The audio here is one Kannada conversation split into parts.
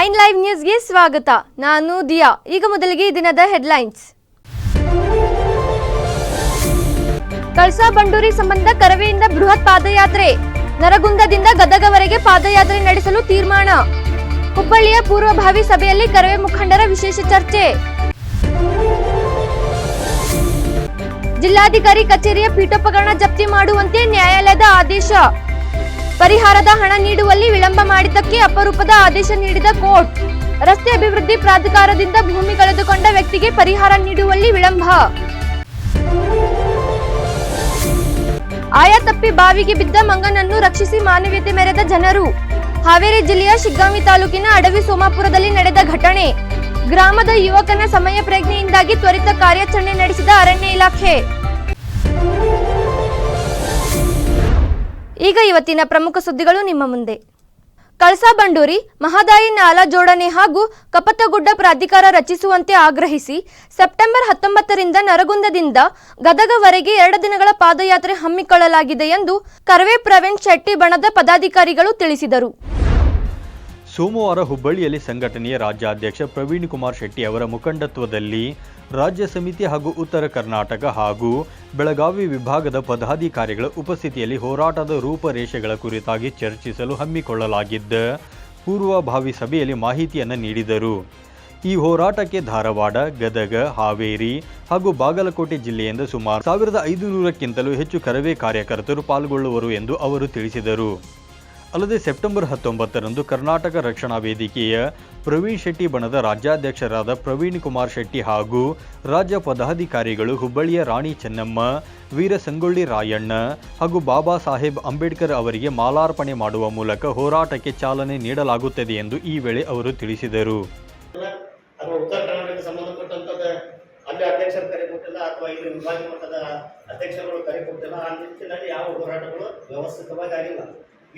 9 ಲೈವ್ ನ್ಯೂಸ್ಗೆ ಸ್ವಾಗತ. ನಾನು ದಿಯಾ. ಈಗ ಮೊದಲಿಗೆ ದಿನದ ಹೆಡ್ಲೈನ್ಸ್. ಕಳಸಾ ಬಂಡೂರಿ ಸಂಬಂಧ ಕರವೆಯಿಂದ ಬೃಹತ್ ಪಾದಯಾತ್ರೆ. ನರಗುಂದದಿಂದ ಗದಗವರೆಗೆ ಪಾದಯಾತ್ರೆ ನಡೆಸಲು ತೀರ್ಮಾನ. ಹುಬ್ಬಳ್ಳಿಯ ಪೂರ್ವಭಾವಿ ಸಭೆಯಲ್ಲಿ ಕರವೇ ಮುಖಂಡರ ವಿಶೇಷ ಚರ್ಚೆ. ಜಿಲ್ಲಾಧಿಕಾರಿ ಕಚೇರಿಯ ಪೀಠೋಪಕರಣ ಜಪ್ತಿ ಮಾಡುವಂತೆ ನ್ಯಾಯಾಲಯದ ಆದೇಶ. ಪರಿಹಾರದ ಹಣ ನೀಡುವಲ್ಲಿ ವಿಳಂಬ ಮಾಡಿದ್ದಕ್ಕೆ ಅಪರೂಪದ ಆದೇಶ ನೀಡಿದ ಕೋರ್ಟ್. ರಸ್ತೆ ಅಭಿವೃದ್ಧಿ ಪ್ರಾಧಿಕಾರದಿಂದ ಭೂಮಿ ಕಳೆದುಕೊಂಡ ವ್ಯಕ್ತಿಗೆ ಪರಿಹಾರ ನೀಡುವಲ್ಲಿ ವಿಳಂಬ. ಆಯ ತಪ್ಪಿ ಬಾವಿಗೆ ಬಿದ್ದ ಮಂಗನನ್ನು ರಕ್ಷಿಸಿ ಮಾನವೀಯತೆ ಮೆರೆದ ಜನರು. ಹಾವೇರಿ ಜಿಲ್ಲೆಯ ಶಿಗ್ಗಾಂವಿ ತಾಲೂಕಿನ ಅಡವಿ ಸೋಮಾಪುರದಲ್ಲಿ ನಡೆದ ಘಟನೆ. ಗ್ರಾಮದ ಯುವಕನ ಸಮಯ ಪ್ರಜ್ಞೆಯಿಂದಾಗಿ ತ್ವರಿತ ಕಾರ್ಯಾಚರಣೆ ನಡೆಸಿದ ಅರಣ್ಯ ಇಲಾಖೆ. ಈಗ ಇವತ್ತಿನ ಪ್ರಮುಖ ಸುದ್ದಿಗಳು ನಿಮ್ಮ ಮುಂದೆ. ಕಳಸಾ ಬಂಡೂರಿ ಮಹದಾಯಿ ನಾಲಾ ಜೋಡಣೆ ಹಾಗೂ ಕಪತಗುಡ್ಡ ಪ್ರಾಧಿಕಾರ ರಚಿಸುವಂತೆ ಆಗ್ರಹಿಸಿ ಸೆಪ್ಟೆಂಬರ್ 19ರಿಂದ ನರಗುಂದದಿಂದ ಗದಗವರೆಗೆ 2 ದಿನಗಳ ಪಾದಯಾತ್ರೆ ಹಮ್ಮಿಕೊಳ್ಳಲಾಗಿದೆ ಎಂದು ಕರವೇ ಪ್ರವೀಣ್ ಶೆಟ್ಟಿ ಬಣದ ಪದಾಧಿಕಾರಿಗಳು ತಿಳಿಸಿದರು. ಸೋಮವಾರ ಹುಬ್ಬಳ್ಳಿಯಲ್ಲಿ ಸಂಘಟನೆಯ ರಾಜ್ಯಾಧ್ಯಕ್ಷ ಪ್ರವೀಣ್ ಕುಮಾರ್ ಶೆಟ್ಟಿ ಅವರ ಮುಖಂಡತ್ವದಲ್ಲಿ ರಾಜ್ಯ ಸಮಿತಿ ಹಾಗೂ ಉತ್ತರ ಕರ್ನಾಟಕ ಹಾಗೂ ಬೆಳಗಾವಿ ವಿಭಾಗದ ಪದಾಧಿಕಾರಿಗಳ ಉಪಸ್ಥಿತಿಯಲ್ಲಿ ಹೋರಾಟದ ರೂಪರೇಷೆಗಳ ಕುರಿತಾಗಿ ಚರ್ಚಿಸಲು ಹಮ್ಮಿಕೊಳ್ಳಲಾಗಿದ್ದ ಪೂರ್ವಭಾವಿ ಸಭೆಯಲ್ಲಿ ಮಾಹಿತಿಯನ್ನು ನೀಡಿದರು. ಈ ಹೋರಾಟಕ್ಕೆ ಧಾರವಾಡ, ಗದಗ, ಹಾವೇರಿ ಹಾಗೂ ಬಾಗಲಕೋಟೆ ಜಿಲ್ಲೆಯಿಂದ ಸುಮಾರು 1500ಕ್ಕಿಂತಲೂ ಹೆಚ್ಚು ಕರವೇ ಕಾರ್ಯಕರ್ತರು ಪಾಲ್ಗೊಳ್ಳುವರು ಎಂದು ಅವರು ತಿಳಿಸಿದರು. ಅಲ್ಲದೆ ಸೆಪ್ಟೆಂಬರ್ 19ರಂದು ಕರ್ನಾಟಕ ರಕ್ಷಣಾ ವೇದಿಕೆಯ ಪ್ರವೀಣ್ ಶೆಟ್ಟಿ ಬಣದ ರಾಜ್ಯಾಧ್ಯಕ್ಷರಾದ ಪ್ರವೀಣ್ ಕುಮಾರ್ ಶೆಟ್ಟಿ ಹಾಗೂ ರಾಜ್ಯ ಪದಾಧಿಕಾರಿಗಳು ಹುಬ್ಬಳ್ಳಿಯ ರಾಣಿ ಚೆನ್ನಮ್ಮ, ವೀರ ಸಂಗೊಳ್ಳಿ ರಾಯಣ್ಣ ಹಾಗೂ ಬಾಬಾ ಸಾಹೇಬ್ ಅಂಬೇಡ್ಕರ್ ಅವರಿಗೆ ಮಾಲಾರ್ಪಣೆ ಮಾಡುವ ಮೂಲಕ ಹೋರಾಟಕ್ಕೆ ಚಾಲನೆ ನೀಡಲಾಗುತ್ತದೆ ಎಂದು ಈ ವೇಳೆ ಅವರು ತಿಳಿಸಿದರು. ಅಲ್ಲಿ ಅಧ್ಯಕ್ಷರು ಕರೆ ಕೊಟ್ಟಿಲ್ಲ ಅಥವಾ ಇಲ್ಲಿ ವಿಭಾಗೀಯ ಮಟ್ಟದ ಅಧ್ಯಕ್ಷರುಗಳು ಕರೆ ಕೊಟ್ಟಿಲ್ಲ. ಆ ನಿಟ್ಟಿನಲ್ಲಿ ಯಾವ ಹೋರಾಟಗಳು ವ್ಯವಸ್ಥಿತವಾಗಿ ಆಗಿಲ್ಲ.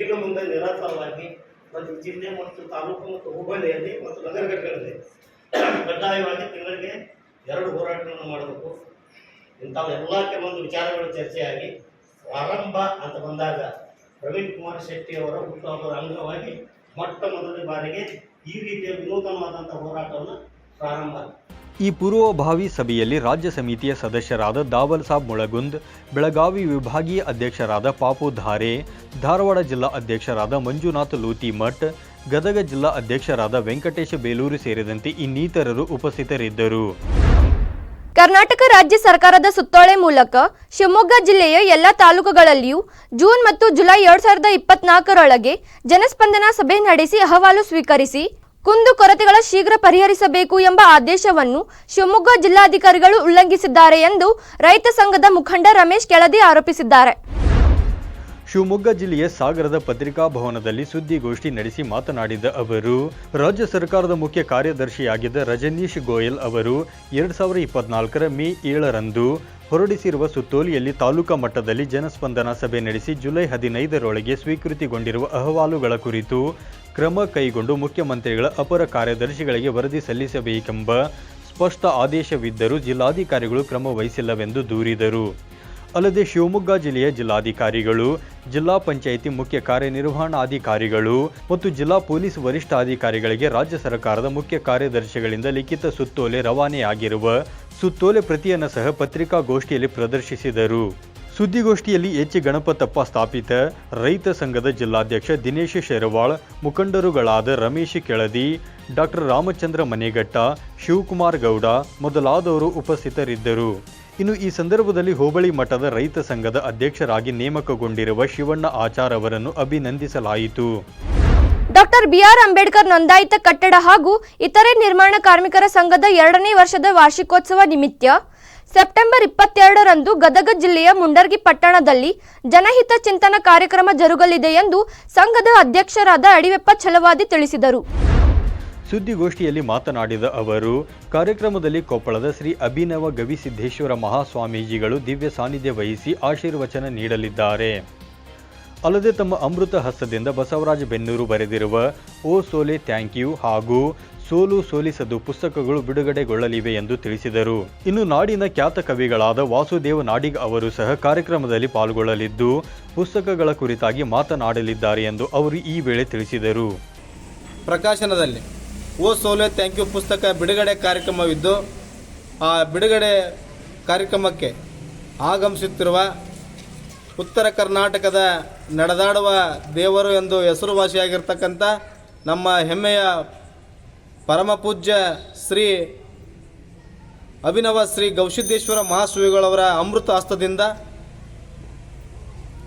ಇನ್ನು ಮುಂದೆ ನಿರಂತರವಾಗಿ ಮತ್ತು ಜಿಲ್ಲೆ ಮತ್ತು ತಾಲೂಕು ಮತ್ತು ಹುಬ್ಬಳ್ಳಿಯಲ್ಲಿ ಮತ್ತು ನಗರಗಳಲ್ಲಿ ಕಡ್ಡಾಯವಾಗಿ ತಿಂಗಳಿಗೆ 2 ಹೋರಾಟಗಳನ್ನು ಮಾಡಬೇಕು. ಇಂಥವೆಲ್ಲ ಕೆಲವೊಂದು ವಿಚಾರಗಳು ಚರ್ಚೆಯಾಗಿ ಪ್ರಾರಂಭ ಅಂತ ಬಂದಾಗ ಪ್ರವೀಣ್ ಕುಮಾರ್ ಶೆಟ್ಟಿ ಅವರ ಹುಟ್ಟುಹಬ್ಬದ ಅಂಗವಾಗಿ ಮೊಟ್ಟ ಮೊದಲ ಬಾರಿಗೆ ಈ ರೀತಿಯ ವಿನೂತನವಾದಂಥ ಹೋರಾಟವನ್ನು ಪ್ರಾರಂಭ. ಈ ಪೂರ್ವಭಾವಿ ಸಭೆಯಲ್ಲಿ ರಾಜ್ಯ ಸಮಿತಿಯ ಸದಸ್ಯರಾದ ದಾವಲ್ ಸಾಬ್ ಮುಳಗುಂದ್, ಬೆಳಗಾವಿ ವಿಭಾಗೀಯ ಅಧ್ಯಕ್ಷರಾದ ಪಾಪು ಧಾರೆ, ಧಾರವಾಡ ಜಿಲ್ಲಾ ಅಧ್ಯಕ್ಷರಾದ ಮಂಜುನಾಥ್ ಲೂತಿಮಠ್, ಗದಗ ಜಿಲ್ಲಾ ಅಧ್ಯಕ್ಷರಾದ ವೆಂಕಟೇಶ ಬೇಲೂರು ಸೇರಿದಂತೆ ಇನ್ನಿತರರು ಉಪಸ್ಥಿತರಿದ್ದರು. ಕರ್ನಾಟಕ ರಾಜ್ಯ ಸರ್ಕಾರದ ಸುತ್ತೋಲೆ ಮೂಲಕ ಶಿವಮೊಗ್ಗ ಜಿಲ್ಲೆಯ ಎಲ್ಲ ತಾಲೂಕುಗಳಲ್ಲಿಯೂ ಜೂನ್ ಮತ್ತು ಜುಲೈ 2024ರೊಳಗೆ ಜನಸ್ಪಂದನಾ ಸಭೆ ನಡೆಸಿ ಅಹವಾಲು ಸ್ವೀಕರಿಸಿ ಕುಂದು ಕೊರತೆಗಳ ಶೀಘ್ರ ಪರಿಹರಿಸಬೇಕು ಎಂಬ ಆದೇಶವನ್ನು ಶಿವಮೊಗ್ಗ ಜಿಲ್ಲಾಧಿಕಾರಿಗಳು ಉಲ್ಲಂಘಿಸಿದ್ದಾರೆ ಎಂದು ರೈತ ಸಂಘದ ಮುಖಂಡ ರಮೇಶ್ ಕೆಳದಿ ಆರೋಪಿಸಿದ್ದಾರೆ. ಶಿವಮೊಗ್ಗ ಜಿಲ್ಲೆಯ ಸಾಗರದ ಪತ್ರಿಕಾ ಭವನದಲ್ಲಿ ಸುದ್ದಿಗೋಷ್ಠಿ ನಡೆಸಿ ಮಾತನಾಡಿದ ಅವರು, ರಾಜ್ಯ ಸರ್ಕಾರದ ಮುಖ್ಯ ಕಾರ್ಯದರ್ಶಿಯಾಗಿದ್ದ ರಜನೀಶ್ ಗೋಯಲ್ ಅವರು 2024ರ ಮೇ 7ರಂದು ಹೊರಡಿಸಿರುವ ಸುತ್ತೋಲೆಯಲ್ಲಿ ತಾಲೂಕಾ ಮಟ್ಟದಲ್ಲಿ ಜನಸ್ಪಂದನಾ ಸಭೆ ನಡೆಸಿ ಜುಲೈ 15ರೊಳಗೆ ಸ್ವೀಕೃತಿಗೊಂಡಿರುವ ಅಹವಾಲುಗಳ ಕುರಿತು ಕ್ರಮ ಕೈಗೊಂಡು ಮುಖ್ಯಮಂತ್ರಿಗಳ ಅಪರ ಕಾರ್ಯದರ್ಶಿಗಳಿಗೆ ವರದಿ ಸಲ್ಲಿಸಬೇಕೆಂಬ ಸ್ಪಷ್ಟ ಆದೇಶವಿದ್ದರೂ ಜಿಲ್ಲಾಧಿಕಾರಿಗಳು ಕ್ರಮ ವಹಿಸಿಲ್ಲವೆಂದು ದೂರಿದರು. ಅಲ್ಲದೆ ಶಿವಮೊಗ್ಗ ಜಿಲ್ಲೆಯ ಜಿಲ್ಲಾಧಿಕಾರಿಗಳು, ಜಿಲ್ಲಾ ಪಂಚಾಯಿತಿ ಮುಖ್ಯ ಕಾರ್ಯನಿರ್ವಹಣಾಧಿಕಾರಿಗಳು ಮತ್ತು ಜಿಲ್ಲಾ ಪೊಲೀಸ್ ವರಿಷ್ಠಾಧಿಕಾರಿಗಳಿಗೆ ರಾಜ್ಯ ಸರ್ಕಾರದ ಮುಖ್ಯ ಕಾರ್ಯದರ್ಶಿಗಳಿಂದ ಲಿಖಿತ ಸುತ್ತೋಲೆ ರವಾನೆಯಾಗಿರುವ ಸುತ್ತೋಲೆ ಪ್ರತಿಯನ್ನು ಸಹ ಪತ್ರಿಕಾಗೋಷ್ಠಿಯಲ್ಲಿ ಪ್ರದರ್ಶಿಸಿದರು. ಸುದ್ದಿಗೋಷ್ಠಿಯಲ್ಲಿ ಎಚ್ ಗಣಪತಪ್ಪ ಸ್ಥಾಪಿತ ರೈತ ಸಂಘದ ಜಿಲ್ಲಾಧ್ಯಕ್ಷ ದಿನೇಶ್ ಶೆರವಾಳ್, ಮುಖಂಡರುಗಳಾದ ರಮೇಶ್ ಕೆಳದಿ, ಡಾಕ್ಟರ್ ರಾಮಚಂದ್ರ ಮನೆಗಟ್ಟ, ಶಿವಕುಮಾರ್ ಗೌಡ ಮೊದಲಾದವರು ಉಪಸ್ಥಿತರಿದ್ದರು. ಇನ್ನು ಈ ಸಂದರ್ಭದಲ್ಲಿ ಹೋಬಳಿ ಮಟ್ಟದ ರೈತ ಸಂಘದ ಅಧ್ಯಕ್ಷರಾಗಿ ನೇಮಕಗೊಂಡಿರುವ ಶಿವಣ್ಣ ಆಚಾರ್ ಅವರನ್ನು ಅಭಿನಂದಿಸಲಾಯಿತು. ಡಾಕ್ಟರ್ ಬಿಆರ್ ಅಂಬೇಡ್ಕರ್ ನೋಂದಾಯಿತ ಕಟ್ಟಡ ಹಾಗೂ ಇತರೆ ನಿರ್ಮಾಣ ಕಾರ್ಮಿಕರ ಸಂಘದ 2ನೇ ವರ್ಷದ ವಾರ್ಷಿಕೋತ್ಸವ ನಿಮಿತ್ತ ಸೆಪ್ಟೆಂಬರ್ 22ರಂದು ಗದಗ ಜಿಲ್ಲೆಯ ಮುಂಡರ್ಗಿ ಪಟ್ಟಣದಲ್ಲಿ ಜನಹಿತ ಚಿಂತನ ಕಾರ್ಯಕ್ರಮ ಜರುಗಲಿದೆ ಎಂದು ಸಂಘದ ಅಧ್ಯಕ್ಷರಾದ ಅಡಿವೆಪ್ಪ ಛಲವಾದಿ ತಿಳಿಸಿದರು. ಸುದ್ದಿಗೋಷ್ಠಿಯಲ್ಲಿ ಮಾತನಾಡಿದ ಅವರು, ಕಾರ್ಯಕ್ರಮದಲ್ಲಿ ಕೊಪ್ಪಳದ ಶ್ರೀ ಅಭಿನವ ಗವಿಸಿದ್ದೇಶ್ವರ ಮಹಾಸ್ವಾಮೀಜಿಗಳು ದಿವ್ಯ ಸಾನ್ನಿಧ್ಯ ವಹಿಸಿ ಆಶೀರ್ವಚನ ನೀಡಲಿದ್ದಾರೆ. ಅಲ್ಲದೆ ತಮ್ಮ ಅಮೃತ ಹಸ್ತದಿಂದ ಬಸವರಾಜ ಬೆನ್ನೂರು ಬರೆದಿರುವ ಓ ಸೋಲೆ ಥ್ಯಾಂಕ್ ಯು ಹಾಗೂ ಸೋಲು ಸೋಲಿಸದು ಪುಸ್ತಕಗಳು ಬಿಡುಗಡೆಗೊಳ್ಳಲಿವೆ ಎಂದು ತಿಳಿಸಿದರು. ಇನ್ನು ನಾಡಿನ ಖ್ಯಾತ ಕವಿಗಳಾದ ವಾಸುದೇವ ನಾಡಿಗ್ ಅವರು ಸಹ ಕಾರ್ಯಕ್ರಮದಲ್ಲಿ ಪಾಲ್ಗೊಳ್ಳಲಿದ್ದು ಪುಸ್ತಕಗಳ ಕುರಿತಾಗಿ ಮಾತನಾಡಲಿದ್ದಾರೆ ಎಂದು ಅವರು ಈ ವೇಳೆ ತಿಳಿಸಿದರು. ಪ್ರಕಾಶನದಲ್ಲಿ ಓ ಸೋಲೆ ಥ್ಯಾಂಕ್ ಯು ಪುಸ್ತಕ ಬಿಡುಗಡೆ ಕಾರ್ಯಕ್ರಮವಿದ್ದು ಆ ಬಿಡುಗಡೆ ಕಾರ್ಯಕ್ರಮಕ್ಕೆ ಆಗಮಿಸುತ್ತಿರುವ ಉತ್ತರ ಕರ್ನಾಟಕದ ನಡೆದಾಡುವ ದೇವರು ಎಂದು ಹೆಸರುವಾಸಿಯಾಗಿರ್ತಕ್ಕಂಥ ನಮ್ಮ ಹೆಮ್ಮೆಯ ಪರಮಪೂಜ್ಯ ಶ್ರೀ ಅಭಿನವ ಶ್ರೀ ಗವಿಸಿದ್ದೇಶ್ವರ ಮಹಾಸ್ವಾಮಿಗಳವರ ಅಮೃತ ಹಸ್ತದಿಂದ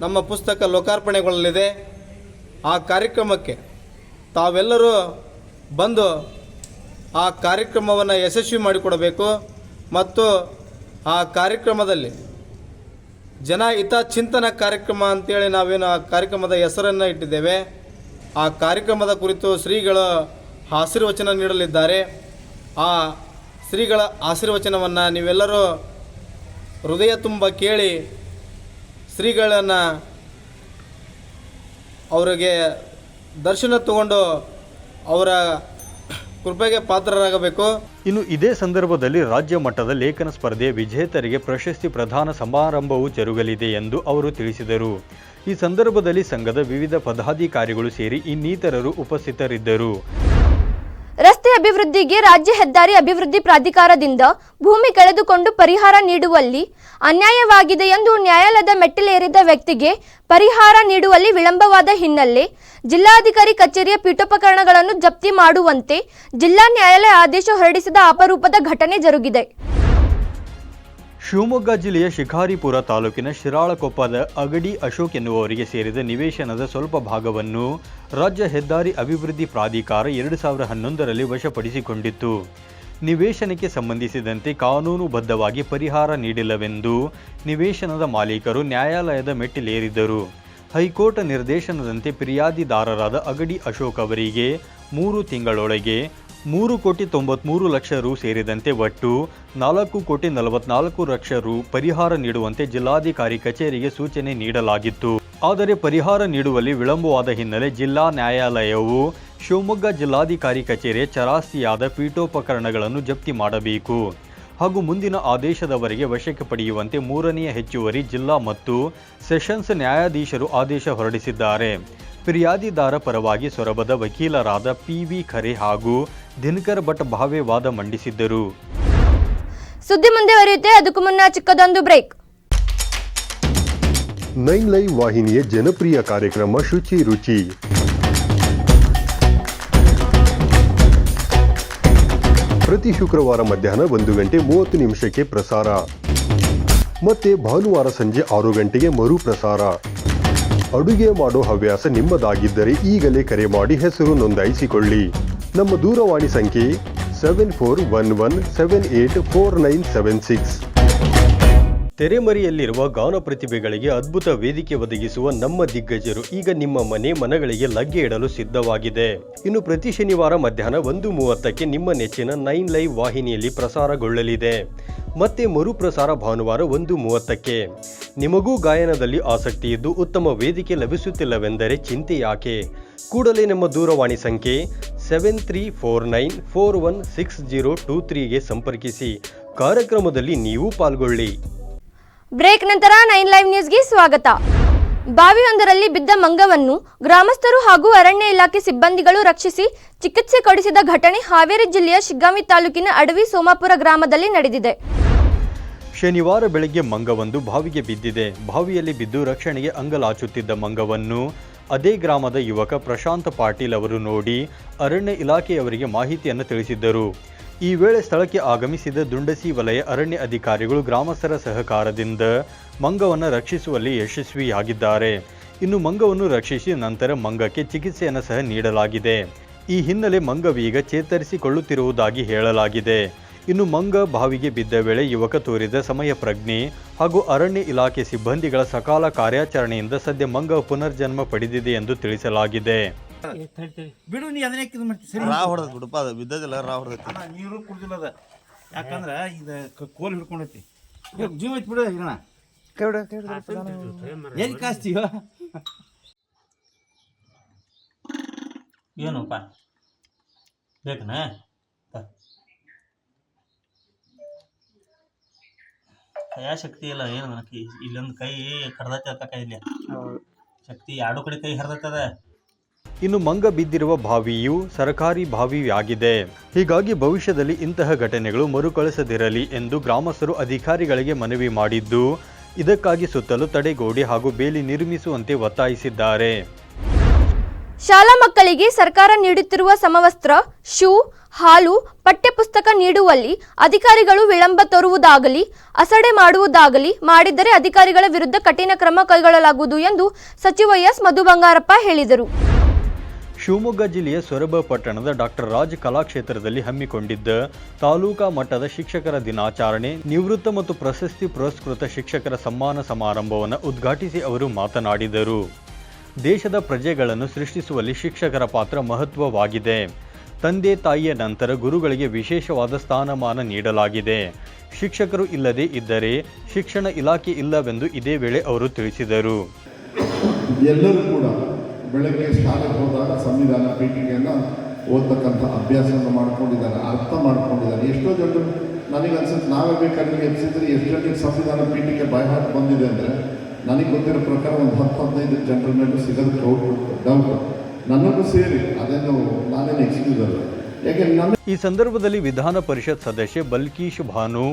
ನಮ್ಮ ಪುಸ್ತಕ ಲೋಕಾರ್ಪಣೆಗೊಳ್ಳಲಿದೆ. ಆ ಕಾರ್ಯಕ್ರಮಕ್ಕೆ ತಾವೆಲ್ಲರೂ ಬಂದು ಆ ಕಾರ್ಯಕ್ರಮವನ್ನು ಯಶಸ್ವಿ ಮಾಡಿಕೊಡಬೇಕು ಮತ್ತು ಆ ಕಾರ್ಯಕ್ರಮದಲ್ಲಿ ಜನ ಹಿತಚಿಂತನ ಕಾರ್ಯಕ್ರಮ ಅಂತೇಳಿ ನಾವೇನು ಆ ಕಾರ್ಯಕ್ರಮದ ಹೆಸರನ್ನು ಇಟ್ಟಿದ್ದೇವೆ. ಆ ಕಾರ್ಯಕ್ರಮದ ಕುರಿತು ಶ್ರೀಗಳು ಆಶೀರ್ವಚನ ನೀಡಲಿದ್ದಾರೆ. ಆ ಶ್ರೀಗಳ ಆಶೀರ್ವಚನವನ್ನು ನೀವೆಲ್ಲರೂ ಹೃದಯ ತುಂಬ ಕೇಳಿ ಶ್ರೀಗಳನ್ನು ಅವರಿಗೆ ದರ್ಶನ ತಗೊಂಡು ಅವರ ಕೃಪೆಗೆ ಪಾತ್ರರಾಗಬೇಕು. ಇನ್ನು ಇದೇ ಸಂದರ್ಭದಲ್ಲಿ ರಾಜ್ಯ ಮಟ್ಟದ ಲೇಖನ ಸ್ಪರ್ಧೆ ವಿಜೇತರಿಗೆ ಪ್ರಶಸ್ತಿ ಪ್ರದಾನ ಸಮಾರಂಭವು ಜರುಗಲಿದೆ ಎಂದು ಅವರು ತಿಳಿಸಿದರು. ಈ ಸಂದರ್ಭದಲ್ಲಿ ಸಂಘದ ವಿವಿಧ ಪದಾಧಿಕಾರಿಗಳು ಸೇರಿ ಇನ್ನಿತರರು ಉಪಸ್ಥಿತರಿದ್ದರು. ರಸ್ತೆ ಅಭಿವೃದ್ಧಿಗೆ ರಾಜ್ಯ ಹೆದ್ದಾರಿ ಅಭಿವೃದ್ಧಿ ಪ್ರಾಧಿಕಾರದಿಂದ ಭೂಮಿ ಕಳೆದುಕೊಂಡು ಪರಿಹಾರ ನೀಡುವಲ್ಲಿ ಅನ್ಯಾಯವಾಗಿದೆ ಎಂದು ನ್ಯಾಯಾಲಯದ ಮೆಟ್ಟಿಲೇರಿದ ವ್ಯಕ್ತಿಗೆ ಪರಿಹಾರ ನೀಡುವಲ್ಲಿ ವಿಳಂಬವಾದ ಹಿನ್ನೆಲೆ ಜಿಲ್ಲಾಧಿಕಾರಿ ಕಚೇರಿಯ ಪೀಠೋಪಕರಣಗಳನ್ನು ಜಪ್ತಿ ಮಾಡುವಂತೆ ಜಿಲ್ಲಾ ನ್ಯಾಯಾಲಯ ಆದೇಶ ಹೊರಡಿಸಿದ ಅಪರೂಪದ ಘಟನೆ ಜರುಗಿದೆ. ಶಿವಮೊಗ್ಗ ಜಿಲ್ಲೆಯ ಶಿಕಾರಿಪುರ ತಾಲೂಕಿನ ಶಿರಾಳಕೊಪ್ಪದ ಅಗಡಿ ಅಶೋಕ್ ಎನ್ನುವವರಿಗೆ ಸೇರಿದ ನಿವೇಶನದ ಸ್ವಲ್ಪ ಭಾಗವನ್ನು ರಾಜ್ಯ ಹೆದ್ದಾರಿ ಅಭಿವೃದ್ಧಿ ಪ್ರಾಧಿಕಾರ 2011ರಲ್ಲಿ ವಶಪಡಿಸಿಕೊಂಡಿತ್ತು. ನಿವೇಶನಕ್ಕೆ ಸಂಬಂಧಿಸಿದಂತೆ ಕಾನೂನುಬದ್ಧವಾಗಿ ಪರಿಹಾರ ನೀಡಿಲ್ಲವೆಂದು ನಿವೇಶನದ ಮಾಲೀಕರು ನ್ಯಾಯಾಲಯದ ಮೆಟ್ಟಿಲೇರಿದ್ದರು. ಹೈಕೋರ್ಟ್ ನಿರ್ದೇಶನದಂತೆ ಫಿರ್ಯಾದಿದಾರರಾದ ಅಗಡಿ ಅಶೋಕ್ ಅವರಿಗೆ 3 ತಿಂಗಳೊಳಗೆ 3,93,00,000 ರು ಸೇರಿದಂತೆ ಒಟ್ಟು 4,44,00,000 ರು ಪರಿಹಾರ ನೀಡುವಂತೆ ಜಿಲ್ಲಾಧಿಕಾರಿ ಕಚೇರಿಗೆ ಸೂಚನೆ ನೀಡಲಾಗಿತ್ತು. ಆದರೆ ಪರಿಹಾರ ನೀಡುವಲ್ಲಿ ವಿಳಂಬವಾದ ಹಿನ್ನೆಲೆ ಜಿಲ್ಲಾ ನ್ಯಾಯಾಲಯವು ಶಿವಮೊಗ್ಗ ಜಿಲ್ಲಾಧಿಕಾರಿ ಕಚೇರಿಯ ಚರಾಸ್ತಿಯಾದ ಪೀಠೋಪಕರಣಗಳನ್ನು ಜಪ್ತಿ ಮಾಡಬೇಕು ಹಾಗೂ ಮುಂದಿನ ಆದೇಶದವರೆಗೆ ವಶಕ್ಕೆ ಪಡೆಯುವಂತೆ 3ನೇ ಹೆಚ್ಚುವರಿ ಜಿಲ್ಲಾ ಮತ್ತು ಸೆಷನ್ಸ್ ನ್ಯಾಯಾಧೀಶರು ಆದೇಶ ಹೊರಡಿಸಿದ್ದಾರೆ. ಫಿರ್ಯಾದಿದಾರ ಪರವಾಗಿ ಸೊರಬದ ವಕೀಲರಾದ PV ಖರೆ ಹಾಗೂ ದಿನಕರ್ ಭಟ್ ಭಾವೆ ವಾದ ಮಂಡಿಸಿದ್ದರು. ಸುದ್ದಿ ಮುಂದುವರಿಯುತ್ತೆ, ಅದಕ್ಕೂ ಮುನ್ನ ಚಿಕ್ಕದೊಂದು ಬ್ರೇಕ್. 9 ಲೈವ್ ವಾಹಿನಿಯ ಜನಪ್ರಿಯ ಕಾರ್ಯಕ್ರಮ ಶುಚಿ ರುಚಿ. ಪ್ರತಿ ಶುಕ್ರವಾರ ಮಧ್ಯಾಹ್ನ 1:30 ಪ್ರಸಾರ, ಮತ್ತೆ ಭಾನುವಾರ ಸಂಜೆ 6 ಗಂಟೆಗೆ ಮರು ಪ್ರಸಾರ. ಅಡುಗೆ ಮಾಡೋ ಹವ್ಯಾಸ ನಿಮ್ಮದಾಗಿದ್ದರೆ ಈಗಲೇ ಕರೆ ಮಾಡಿ ಹೆಸರು ನೋಂದಾಯಿಸಿಕೊಳ್ಳಿ. ನಮ್ಮ ದೂರವಾಣಿ ಸಂಖ್ಯೆ 7411784976. ತೆರೆಮರೆಯಲ್ಲಿರುವ ಗಾನ ಪ್ರತಿಭೆಗಳಿಗೆ ಅದ್ಭುತ ವೇದಿಕೆ ಒದಗಿಸುವ ನಮ್ಮ ದಿಗ್ಗಜರು ಈಗ ನಿಮ್ಮ ಮನಗಳಿಗೆ ಲಗ್ಗೆ ಇಡಲು ಸಿದ್ಧವಾಗಿದೆ. ಇನ್ನು ಪ್ರತಿ ಶನಿವಾರ ಮಧ್ಯಾಹ್ನ 1:30ಕ್ಕೆ ನಿಮ್ಮ ನೆಚ್ಚಿನ 9 ಲೈವ್ ವಾಹಿನಿಯಲ್ಲಿ ಪ್ರಸಾರಗೊಳ್ಳಲಿದೆ. ಮತ್ತೆ ಮರುಪ್ರಸಾರ ಭಾನುವಾರ 1:30ಕ್ಕೆ. ನಿಮಗೂ ಗಾಯನದಲ್ಲಿ ಆಸಕ್ತಿ ಇದ್ದು ಉತ್ತಮ ವೇದಿಕೆ ಲಭಿಸುತ್ತಿಲ್ಲವೆಂದರೆ ಚಿಂತೆ ಯಾಕೆ? ಕೂಡಲೇ ನಮ್ಮ ದೂರವಾಣಿ ಸಂಖ್ಯೆ 7349416023ಗೆ ಸಂಪರ್ಕಿಸಿ. ಕಾರ್ಯಕ್ರಮದಲ್ಲಿ ನೀವು ಪಾಲ್ಗೊಳ್ಳಿ. ಬ್ರೇಕ್ ನಂತರ 9 ಲೈವ್ ನ್ಯೂಸ್ಗೆ ಸ್ವಾಗತ. ಬಾವಿಯೊಂದರಲ್ಲಿ ಬಿದ್ದ ಮಂಗವನ್ನು ಗ್ರಾಮಸ್ಥರು ಹಾಗೂ ಅರಣ್ಯ ಇಲಾಖೆ ಸಿಬ್ಬಂದಿಗಳು ರಕ್ಷಿಸಿ ಚಿಕಿತ್ಸೆ ಕೊಡಿಸಿದ ಘಟನೆ ಹಾವೇರಿ ಜಿಲ್ಲೆಯ ಶಿಗ್ಗಾಂವಿ ತಾಲೂಕಿನ ಅಡವಿ ಸೋಮಾಪುರ ಗ್ರಾಮದಲ್ಲಿ ನಡೆದಿದೆ. ಶನಿವಾರ ಬೆಳಗ್ಗೆ ಮಂಗವೊಂದು ಬಾವಿಗೆ ಬಿದ್ದಿದೆ. ಬಾವಿಯಲ್ಲಿ ಬಿದ್ದು ರಕ್ಷಣೆಗೆ ಅಂಗಲಾಚುತ್ತಿದ್ದ ಮಂಗವನ್ನು ಅದೇ ಗ್ರಾಮದ ಯುವಕ ಪ್ರಶಾಂತ್ ಪಾಟೀಲ್ ಅವರು ನೋಡಿ ಅರಣ್ಯ ಇಲಾಖೆಯವರಿಗೆ ಮಾಹಿತಿಯನ್ನು ತಿಳಿಸಿದ್ದರು. ಈ ವೇಳೆ ಸ್ಥಳಕ್ಕೆ ಆಗಮಿಸಿದ ದುಂಡಸಿ ವಲಯ ಅರಣ್ಯ ಅಧಿಕಾರಿಗಳು ಗ್ರಾಮಸ್ಥರ ಸಹಕಾರದಿಂದ ಮಂಗವನ್ನು ರಕ್ಷಿಸುವಲ್ಲಿ ಯಶಸ್ವಿಯಾಗಿದ್ದಾರೆ. ಇನ್ನು ಮಂಗವನ್ನು ರಕ್ಷಿಸಿ ನಂತರ ಮಂಗಕ್ಕೆ ಚಿಕಿತ್ಸೆಯನ್ನು ಸಹ ನೀಡಲಾಗಿದೆ. ಈ ಹಿನ್ನೆಲೆ ಮಂಗವೀಗ ಚೇತರಿಸಿಕೊಳ್ಳುತ್ತಿರುವುದಾಗಿ ಹೇಳಲಾಗಿದೆ. ಇನ್ನು ಮಂಗ ಬಾವಿಗೆ ಬಿದ್ದ ವೇಳೆ ಯುವಕ ತೋರಿದ ಸಮಯ ಪ್ರಜ್ಞೆ ಹಾಗೂ ಅರಣ್ಯ ಇಲಾಖೆ ಸಿಬ್ಬಂದಿಗಳ ಸಕಾಲ ಕಾರ್ಯಾಚರಣೆಯಿಂದ ಸದ್ಯ ಮಂಗ ಪುನರ್ಜನ್ಮ ಪಡೆದಿದೆ ಎಂದು ತಿಳಿಸಲಾಗಿದೆ. ಬಿಡು ನೀ ಅದನ್ನ ಯಾಕೆ ಇದು ಮಾಡ್ತಿ? ಸರಿ ರಾ ಹೊಡೆದ್ ಬಿಡಪ್ಪ, ಅದು ಬಿದ್ದದಿಲ್ಲ, ರಾ ಹೊಡೆದೈತಿ. ಅಣ್ಣ ನೀರು ಕುಡ್ದಿಲ್ಲ ಅದ, ಯಾಕಂದ್ರೆ ಇದು ಕೋಲ್ ಹಿಡ್ಕೊಂಡೈತಿ. ಜೀವ ಐತಿ ಬಿಡು ಹಿರಣ. ಎಲ್ಲಿ ಕಾಸ್ತೀವ? ಏನಪ್ಪ ಬೇಕನ? ಕೈಯ ಶಕ್ತಿ ಇಲ್ಲ ಏನು ನನಗೆ. ಇಲ್ಲೊಂದು ಕೈ ಕಡ್ದೈತೆ ಅಕ್ಕ, ಕೈ ಇಲ್ಲ ಶಕ್ತಿ, ಎರಡು ಕಡೆ ಕೈ ಹರಿದೈತದ. ಇನ್ನು ಮಂಗ ಬಿದ್ದಿರುವ ಬಾವಿಯು ಸರ್ಕಾರಿ ಬಾವಿಯಾಗಿದೆ. ಹೀಗಾಗಿ ಭವಿಷ್ಯದಲ್ಲಿ ಇಂತಹ ಘಟನೆಗಳು ಮರುಕಳಿಸದಿರಲಿ ಎಂದು ಗ್ರಾಮಸ್ಥರು ಅಧಿಕಾರಿಗಳಿಗೆ ಮನವಿ ಮಾಡಿದ್ದು, ಇದಕ್ಕಾಗಿ ಸುತ್ತಲೂ ತಡೆಗೋಡೆ ಹಾಗೂ ಬೇಲಿ ನಿರ್ಮಿಸುವಂತೆ ಒತ್ತಾಯಿಸಿದ್ದಾರೆ. ಶಾಲಾ ಮಕ್ಕಳಿಗೆ ಸರ್ಕಾರ ನೀಡುತ್ತಿರುವ ಸಮವಸ್ತ್ರ, ಶೂ, ಹಾಲು, ಪಠ್ಯಪುಸ್ತಕ ನೀಡುವಲ್ಲಿ ಅಧಿಕಾರಿಗಳು ವಿಳಂಬ ತೋರುವುದಾಗಲಿ ಅಸಡ್ಡೆ ಮಾಡುವುದಾಗಲಿ ಮಾಡಿದ್ದರೆ ಅಧಿಕಾರಿಗಳ ವಿರುದ್ಧ ಕಠಿಣ ಕ್ರಮ ಕೈಗೊಳ್ಳಲಾಗುವುದು ಎಂದು ಸಚಿವ ಎಸ್ ಮಧು ಬಂಗಾರಪ್ಪ ಹೇಳಿದರು. ಶಿವಮೊಗ್ಗ ಜಿಲ್ಲೆಯ ಸೊರಬ ಪಟ್ಟಣದ ಡಾಕ್ಟರ್ ರಾಜ್ ಕಲಾಕ್ಷೇತ್ರದಲ್ಲಿ ಹಮ್ಮಿಕೊಂಡಿದ್ದ ತಾಲೂಕಾ ಮಟ್ಟದ ಶಿಕ್ಷಕರ ದಿನಾಚರಣೆ, ನಿವೃತ್ತ ಮತ್ತು ಪ್ರಶಸ್ತಿ ಪುರಸ್ಕೃತ ಶಿಕ್ಷಕರ ಸನ್ಮಾನ ಸಮಾರಂಭವನ್ನು ಉದ್ಘಾಟಿಸಿ ಅವರು ಮಾತನಾಡಿದರು. ದೇಶದ ಪ್ರಜೆಗಳನ್ನು ಸೃಷ್ಟಿಸುವಲ್ಲಿ ಶಿಕ್ಷಕರ ಪಾತ್ರ ಮಹತ್ವವಾಗಿದೆ. ತಂದೆ ತಾಯಿಯ ನಂತರ ಗುರುಗಳಿಗೆ ವಿಶೇಷವಾದ ಸ್ಥಾನಮಾನ ನೀಡಲಾಗಿದೆ. ಶಿಕ್ಷಕರು ಇಲ್ಲದೇ ಇದ್ದರೆ ಶಿಕ್ಷಣ ಇಲಾಖೆ ಇಲ್ಲವೆಂದು ಇದೇ ವೇಳೆ ಅವರು ತಿಳಿಸಿದರು. ಎಲ್ಲರೂ ಕೂಡ ಬೆಳಗ್ಗೆ ಶಾಲೆಗೆ ಹೋದಾಗ ಸಂವಿಧಾನ ಪೀಠಿಕೆಯನ್ನು ಓದ್ತಕ್ಕಂಥ ಅಭ್ಯಾಸವನ್ನು ಮಾಡ್ಕೊಂಡಿದ್ದಾರೆ, ಅರ್ಥ ಮಾಡ್ಕೊಂಡಿದ್ದಾರೆ. ಎಷ್ಟೋ ಜನರು ನನಗೆ ಅನ್ಸುತ್ತೆ, ನಾವೇ ಬೇಕಾದ್ರೆ ಎಬ್ಸಿದ್ರೆ ಎಷ್ಟು ಜನರಿಗೆ ಸಂವಿಧಾನ ಪೀಠಿಕೆ ಬಾಯ್ಹಾಟ್ ಬಂದಿದೆ ಅಂದರೆ ನನಗೆ ಗೊತ್ತಿರೋ ಪ್ರಕಾರ ಒಂದು 10-15 ಜನರ ಮೇಲೂ ಸಿಗೋದು ಡೌಟ್. ನನ್ನನ್ನು ಸೇರಿ ಅದೇನು ನಾನೇನು ಎಕ್ಸ್ಕ್ಯೂಸ್ ಅಲ್ಲ. ಯಾಕೆ ಈ ಸಂದರ್ಭದಲ್ಲಿ ವಿಧಾನ ಪರಿಷತ್ ಸದಸ್ಯೆ ಬಲ್ಕೀಶ್ ಭಾನು,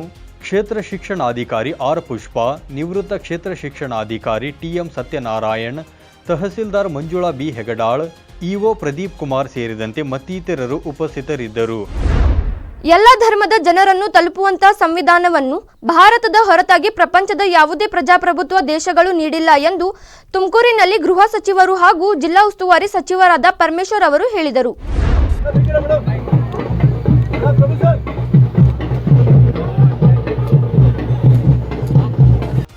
ಕ್ಷೇತ್ರ ಶಿಕ್ಷಣಾಧಿಕಾರಿ ಆರ್ ಪುಷ್ಪ, ನಿವೃತ್ತ ಕ್ಷೇತ್ರ ಶಿಕ್ಷಣಾಧಿಕಾರಿ TM Satyanarayan, tahsildar Manjula B Hegadal, EO Pradeep Kumar ಸೇರಿದಂತೆ ಮತ್ತಿತರರು ಉಪಸ್ಥಿತರಿದ್ದರು. ಎಲ್ಲ ಧರ್ಮದ ಜನರನ್ನು ತಲುಪುವಂತಹ ಸಂವಿಧಾನವನ್ನು ಭಾರತದ ಹೊರತಾಗಿ ಪ್ರಪಂಚದ ಯಾವುದೇ ಪ್ರಜಾಪ್ರಭುತ್ವ ದೇಶಗಳು ನೀಡಿಲ್ಲ ಎಂದು ತುಮಕೂರಿನಲ್ಲಿ ಗೃಹ ಸಚಿವರು ಹಾಗೂ ಜಿಲ್ಲಾ ಉಸ್ತುವಾರಿ ಸಚಿವರಾದ ಪರಮೇಶ್ವರ್ ಅವರು ಹೇಳಿದರು.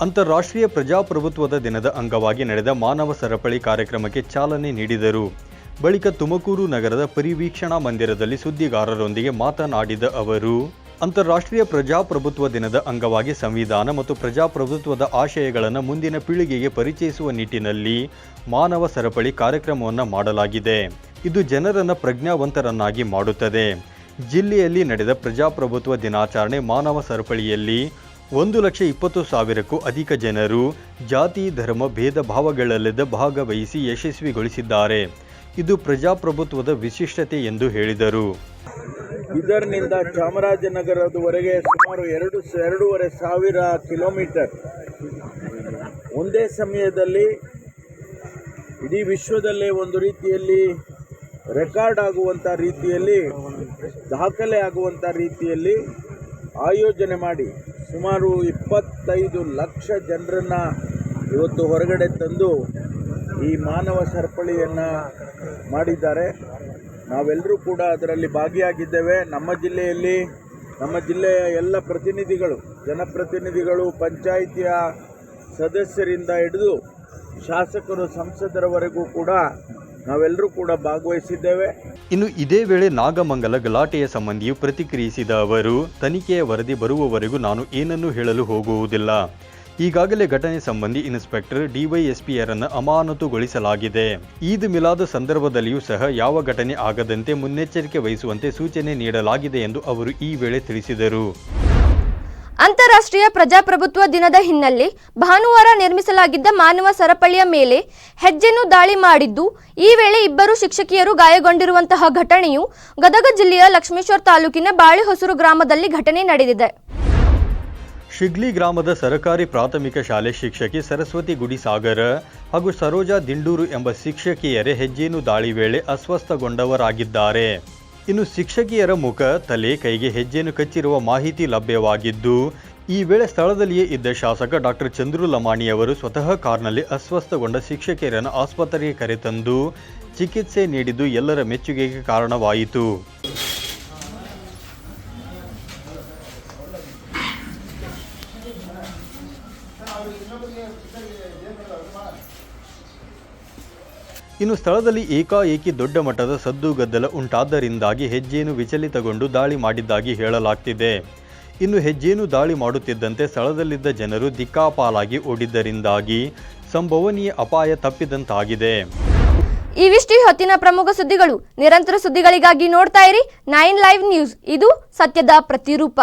ಅಂತಾರಾಷ್ಟ್ರೀಯ ಪ್ರಜಾಪ್ರಭುತ್ವದ ದಿನದ ಅಂಗವಾಗಿ ನಡೆದ ಮಾನವ ಸರಪಳಿ ಕಾರ್ಯಕ್ರಮಕ್ಕೆ ಚಾಲನೆ ನೀಡಿದರು. ಬಳಿಕ ತುಮಕೂರು ನಗರದ ಪರಿವೀಕ್ಷಣಾ ಮಂದಿರದಲ್ಲಿ ಸುದ್ದಿಗಾರರೊಂದಿಗೆ ಮಾತನಾಡಿದ ಅವರು, ಅಂತಾರಾಷ್ಟ್ರೀಯ ಪ್ರಜಾಪ್ರಭುತ್ವ ದಿನದ ಅಂಗವಾಗಿ ಸಂವಿಧಾನ ಮತ್ತು ಪ್ರಜಾಪ್ರಭುತ್ವದ ಆಶಯಗಳನ್ನು ಮುಂದಿನ ಪೀಳಿಗೆಗೆ ಪರಿಚಯಿಸುವ ನಿಟ್ಟಿನಲ್ಲಿ ಮಾನವ ಸರಪಳಿ ಕಾರ್ಯಕ್ರಮವನ್ನು ಮಾಡಲಾಗಿದೆ. ಇದು ಜನರನ್ನು ಪ್ರಜ್ಞಾವಂತರನ್ನಾಗಿ ಮಾಡುತ್ತದೆ. ಜಿಲ್ಲೆಯಲ್ಲಿ ನಡೆದ ಪ್ರಜಾಪ್ರಭುತ್ವ ದಿನಾಚರಣೆ ಮಾನವ ಸರಪಳಿಯಲ್ಲಿ 1,20,000ಕ್ಕೂ ಅಧಿಕ ಜನರು ಜಾತಿ ಧರ್ಮ ಭೇದ ಭಾವಗಳಲ್ಲದ ಭಾಗವಹಿಸಿ ಯಶಸ್ವಿಗೊಳಿಸಿದ್ದಾರೆ. ಇದು ಪ್ರಜಾಪ್ರಭುತ್ವದ ವಿಶಿಷ್ಟತೆ ಎಂದು ಹೇಳಿದರು. ಬೀದರ್ನಿಂದ ಚಾಮರಾಜನಗರದವರೆಗೆ ಸುಮಾರು 2,500 ಕಿಲೋಮೀಟರ್ ಒಂದೇ ಸಮಯದಲ್ಲಿ ಇಡೀ ವಿಶ್ವದಲ್ಲೇ ಒಂದು ರೀತಿಯಲ್ಲಿ ರೆಕಾರ್ಡ್ ಆಗುವಂಥ ರೀತಿಯಲ್ಲಿ, ದಾಖಲೆ ಆಗುವಂಥ ರೀತಿಯಲ್ಲಿ ಆಯೋಜನೆ ಮಾಡಿ ಸುಮಾರು 25 ಲಕ್ಷ ಜನರನ್ನು ಇವತ್ತು ಹೊರಗಡೆ ತಂದು ಈ ಮಾನವ ಸರಪಳಿಯನ್ನು ಮಾಡಿದ್ದಾರೆ. ನಾವೆಲ್ಲರೂ ಕೂಡ ಅದರಲ್ಲಿ ಭಾಗಿಯಾಗಿದ್ದೇವೆ. ನಮ್ಮ ಜಿಲ್ಲೆಯ ಎಲ್ಲ ಪ್ರತಿನಿಧಿಗಳು, ಜನಪ್ರತಿನಿಧಿಗಳು, ಪಂಚಾಯಿತಿಯ ಸದಸ್ಯರಿಂದ ಹಿಡಿದು ಶಾಸಕರು, ಸಂಸದರವರೆಗೂ ಕೂಡ ನಾವೆಲ್ಲರೂ ಕೂಡ ಭಾಗವಹಿಸಿದ್ದೇವೆ. ಇನ್ನು ಇದೇ ವೇಳೆ ನಾಗಮಂಗಲ ಗಲಾಟೆಯ ಸಂಬಂಧಿಯು ಪ್ರತಿಕ್ರಿಯಿಸಿದ ಅವರು, ತನಿಖೆಯ ವರದಿ ಬರುವವರೆಗೂ ನಾನು ಏನನ್ನೂ ಹೇಳಲು ಹೋಗುವುದಿಲ್ಲ. ಈಗಾಗಲೇ ಘಟನೆ ಸಂಬಂಧಿ ಇನ್ಸ್ಪೆಕ್ಟರ್ ಡಿವೈಎಸ್ಪಿಯರನ್ನು ಅಮಾನತುಗೊಳಿಸಲಾಗಿದೆ. ಈದ್ ಮಿಲಾದ್ ಸಂದರ್ಭದಲ್ಲಿಯೂ ಸಹ ಯಾವ ಘಟನೆ ಆಗದಂತೆ ಮುನ್ನೆಚ್ಚರಿಕೆ ವಹಿಸುವಂತೆ ಸೂಚನೆ ನೀಡಲಾಗಿದೆ ಎಂದು ಅವರು ಈ ವೇಳೆ ತಿಳಿಸಿದರು. ಅಂತಾರಾಷ್ಟ್ರೀಯ ಪ್ರಜಾಪ್ರಭುತ್ವ ದಿನದ ಹಿನ್ನೆಲೆ ಭಾನುವಾರ ನಿರ್ಮಿಸಲಾಗಿದ್ದ ಮಾನವ ಸರಪಳಿಯ ಮೇಲೆ ಹೆಜ್ಜೆನು ದಾಳಿ ಮಾಡಿದ್ದು, ಈ ವೇಳೆ 2 ಶಿಕ್ಷಕಿಯರು ಗಾಯಗೊಂಡಿರುವಂತಹ ಘಟನೆಯು ಗದಗ ಜಿಲ್ಲೆಯ ಲಕ್ಷ್ಮೇಶ್ವರ ತಾಲೂಕಿನ ಬಾಳೆಹೊಸೂರು ಗ್ರಾಮದಲ್ಲಿ ಘಟನೆ ನಡೆದಿದೆ. ಶಿಗ್ಲಿ ಗ್ರಾಮದ ಸರಕಾರಿ ಪ್ರಾಥಮಿಕ ಶಾಲೆ ಶಿಕ್ಷಕಿ ಸರಸ್ವತಿ ಗುಡಿಸಾಗರ ಹಾಗೂ ಸರೋಜಾ ದಿಂಡೂರು ಎಂಬ ಶಿಕ್ಷಕಿಯರೇ ಹೆಜ್ಜೇನು ದಾಳಿ ವೇಳೆ ಅಸ್ವಸ್ಥಗೊಂಡವರಾಗಿದ್ದಾರೆ. ಇನ್ನು ಶಿಕ್ಷಕಿಯರ ಮುಖ, ತಲೆ, ಕೈಗೆ ಹೆಜ್ಜೇನು ಕಚ್ಚಿರುವ ಮಾಹಿತಿ ಲಭ್ಯವಾಗಿದ್ದು, ಈ ವೇಳೆ ಸ್ಥಳದಲ್ಲಿಯೇ ಇದ್ದ ಶಾಸಕ ಡಾಕ್ಟರ್ ಚಂದ್ರು ಲಮಾಣಿಯವರು ಸ್ವತಃ ಕಾರ್ನಲ್ಲಿ ಅಸ್ವಸ್ಥಗೊಂಡ ಶಿಕ್ಷಕಿಯರನ್ನು ಆಸ್ಪತ್ರೆಗೆ ಕರೆತಂದು ಚಿಕಿತ್ಸೆ ನೀಡಿದ್ದು ಎಲ್ಲರ ಮೆಚ್ಚುಗೆಗೆ ಕಾರಣವಾಯಿತು. ಇನ್ನು ಸ್ಥಳದಲ್ಲಿ ಏಕಾಏಕಿ ದೊಡ್ಡ ಮಟ್ಟದ ಸದ್ದು ಗದ್ದಲ ಉಂಟಾದ್ದರಿಂದಾಗಿ ಹೆಜ್ಜೇನು ವಿಚಲಿತಗೊಂಡು ದಾಳಿ ಮಾಡಿದ್ದಾಗಿ ಹೇಳಲಾಗ್ತಿದೆ. ಇನ್ನು ಹೆಜ್ಜೇನು ದಾಳಿ ಮಾಡುತ್ತಿದ್ದಂತೆ ಸ್ಥಳದಲ್ಲಿದ್ದ ಜನರು ದಿಕ್ಕಾಪಾಲಾಗಿ ಓಡಿದ್ದರಿಂದಾಗಿ ಸಂಭವನೀಯ ಅಪಾಯ ತಪ್ಪಿದಂತಾಗಿದೆ. ಇವಿಷ್ಟು ಹೊತ್ತಿನ ಪ್ರಮುಖ ಸುದ್ದಿಗಳು. ನಿರಂತರ ಸುದ್ದಿಗಳಿಗಾಗಿ ನೋಡ್ತಾ ಇರಿ 9 ಲೈವ್ ನ್ಯೂಸ್. ಇದು ಸತ್ಯದ ಪ್ರತಿರೂಪ.